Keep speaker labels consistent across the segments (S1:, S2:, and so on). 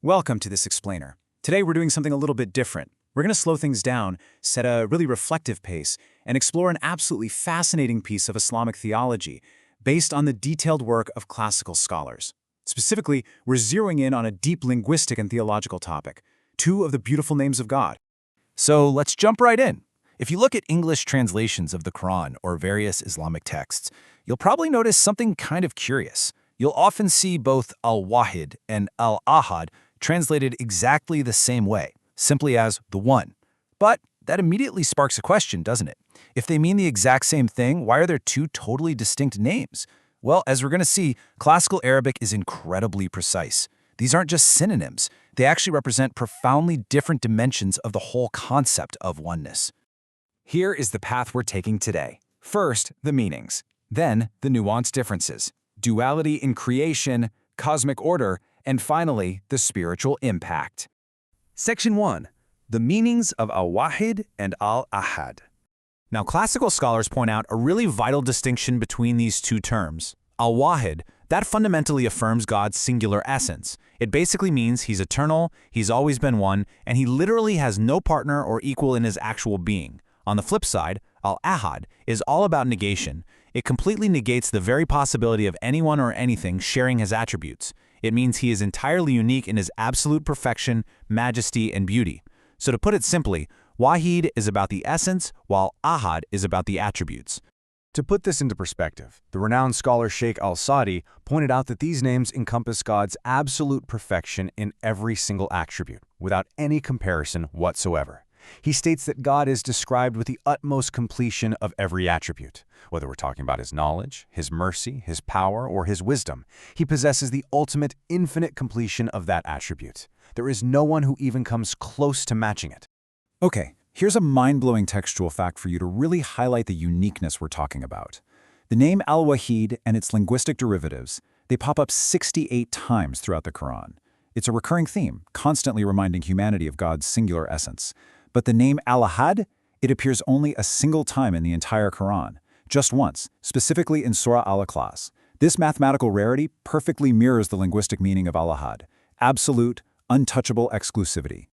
S1: Welcome to this explainer. Today we're doing something a little bit different. We're going to slow things down, set a really reflective pace, and explore an absolutely fascinating piece of Islamic theology based on the detailed work of classical scholars. Specifically, we're zeroing in on a deep linguistic and theological topic, two of the beautiful names of God.
S2: So let's jump right in. If you look at English translations of the Quran or various Islamic texts, you'll probably notice something kind of curious. You'll often see both Al-Wahid and Al Ahad translated exactly the same way, simply as the one. But that immediately sparks a question, doesn't it? If they mean the exact same thing, why are there two totally distinct names? Well, as we're going to see, classical Arabic is incredibly precise. These aren't just synonyms. They actually represent profoundly different dimensions of the whole concept of oneness.
S3: Here is the path we're taking today. First, the meanings. Then, the nuanced differences. Duality in creation, cosmic order, and finally, the spiritual impact. Section 1. The meanings of Al-Wahid and Al Ahad.
S2: Now, classical scholars point out a really vital distinction between these two terms. Al-Wahid, that fundamentally affirms God's singular essence. It basically means he's eternal, he's always been one, and he literally has no partner or equal in his actual being. On the flip side, Al-Ahad is all about negation. It completely negates the very possibility of anyone or anything sharing his attributes. It means he is entirely unique in his absolute perfection, majesty, and beauty. So to put it simply, Wahid is about the essence, while Ahad is about the attributes.
S4: To put this into perspective, the renowned scholar Sheikh al-Sadi pointed out that these names encompass God's absolute perfection in every single attribute, without any comparison whatsoever. He states that God is described with the utmost completion of every attribute. Whether we're talking about his knowledge, his mercy, his power, or his wisdom, he possesses the ultimate, infinite completion of that attribute. There is no one who even comes close to matching it.
S1: Okay, here's a mind-blowing textual fact for you to really highlight the uniqueness we're talking about. The name Al-Wahid and its linguistic derivatives, they pop up 68 times throughout the Quran. It's a recurring theme, constantly reminding humanity of God's singular essence. But the name Al-Ahad, it appears only a single time in the entire Quran, just once, specifically in Surah Al-Ikhlas. This mathematical rarity perfectly mirrors the linguistic meaning of Al-Ahad, absolute, untouchable exclusivity.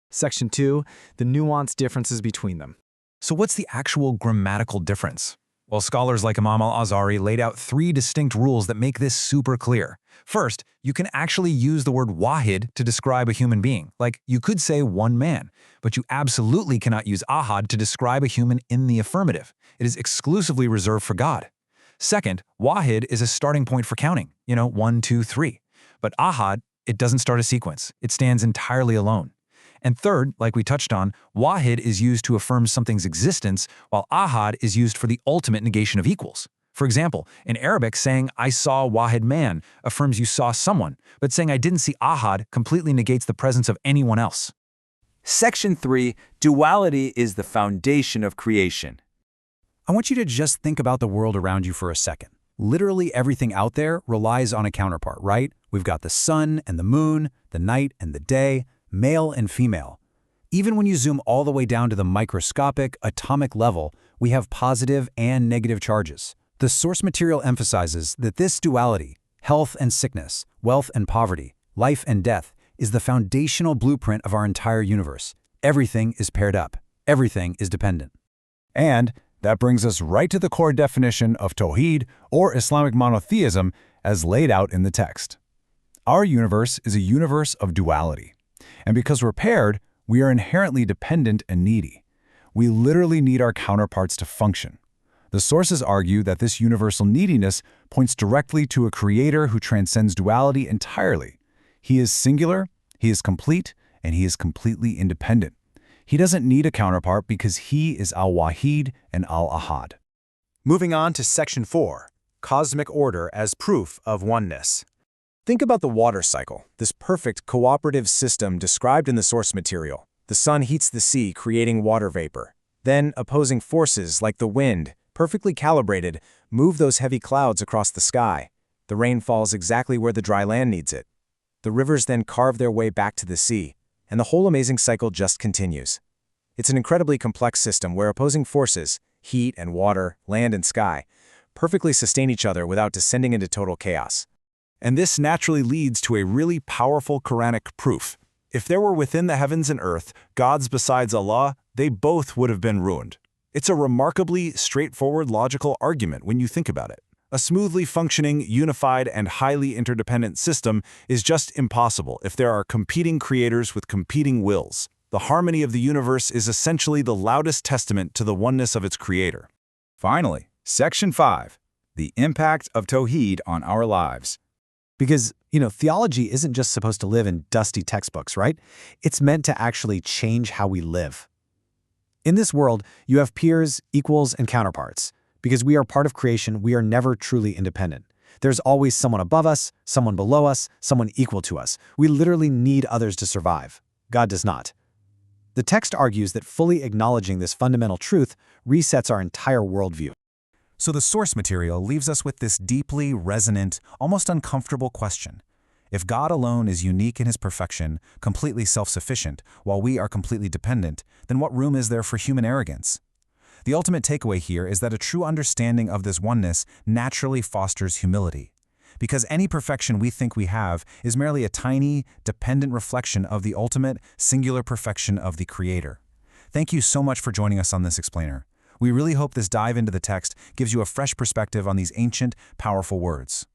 S3: Section 2. The nuanced differences between them.
S2: So what's the actual grammatical difference? Well, scholars like Imam al-Azhari laid out 3 distinct rules that make this super clear. First, you can actually use the word wahid to describe a human being. Like, you could say one man, but you absolutely cannot use ahad to describe a human in the affirmative. It is exclusively reserved for God. Second, wahid is a starting point for counting, 1, 2, 3. But ahad, it doesn't start a sequence. It stands entirely alone. And third, like we touched on, wahid is used to affirm something's existence, while ahad is used for the ultimate negation of equals. For example, in Arabic, saying, I saw a wahid man affirms you saw someone, but saying I didn't see ahad completely negates the presence of anyone else.
S3: Section 3. Duality is the foundation of creation.
S1: I want you to just think about the world around you for a second. Literally everything out there relies on a counterpart, right? We've got the sun and the moon, the night and the day, male and female. Even when you zoom all the way down to the microscopic, atomic level, we have positive and negative charges. The source material emphasizes that this duality, health and sickness, wealth and poverty, life and death, is the foundational blueprint of our entire universe. Everything is paired up. Everything is dependent.
S4: And that brings us right to the core definition of Tawhid, or Islamic monotheism, as laid out in the text. Our universe is a universe of duality. And because we're paired, we are inherently dependent and needy. We literally need our counterparts to function. The sources argue that this universal neediness points directly to a creator who transcends duality entirely. He is singular, he is complete, and he is completely independent. He doesn't need a counterpart because he is Al-Wahid and Al-Ahad.
S2: Moving on to Section 4, Cosmic Order as Proof of Oneness. Think about the water cycle, this perfect cooperative system described in the source material. The sun heats the sea, creating water vapor. Then, opposing forces like the wind, perfectly calibrated, move those heavy clouds across the sky. The rain falls exactly where the dry land needs it. The rivers then carve their way back to the sea, and the whole amazing cycle just continues. It's an incredibly complex system where opposing forces, heat and water, land and sky, perfectly sustain each other without descending into total chaos.
S1: And this naturally leads to a really powerful Quranic proof. If there were within the heavens and earth gods besides Allah, they both would have been ruined. It's a remarkably straightforward logical argument when you think about it. A smoothly functioning, unified, and highly interdependent system is just impossible if there are competing creators with competing wills. The harmony of the universe is essentially the loudest testament to the oneness of its creator.
S3: Finally, Section 5, the impact of Tawheed on our lives.
S5: Because, theology isn't just supposed to live in dusty textbooks, right? It's meant to actually change how we live. In this world, you have peers, equals, and counterparts. Because we are part of creation, we are never truly independent. There's always someone above us, someone below us, someone equal to us. We literally need others to survive. God does not. The text argues that fully acknowledging this fundamental truth resets our entire worldview.
S1: So the source material leaves us with this deeply resonant, almost uncomfortable question. If God alone is unique in his perfection, completely self-sufficient, while we are completely dependent, then what room is there for human arrogance? The ultimate takeaway here is that a true understanding of this oneness naturally fosters humility. Because any perfection we think we have is merely a tiny, dependent reflection of the ultimate, singular perfection of the Creator. Thank you so much for joining us on this explainer. We really hope this dive into the text gives you a fresh perspective on these ancient, powerful words.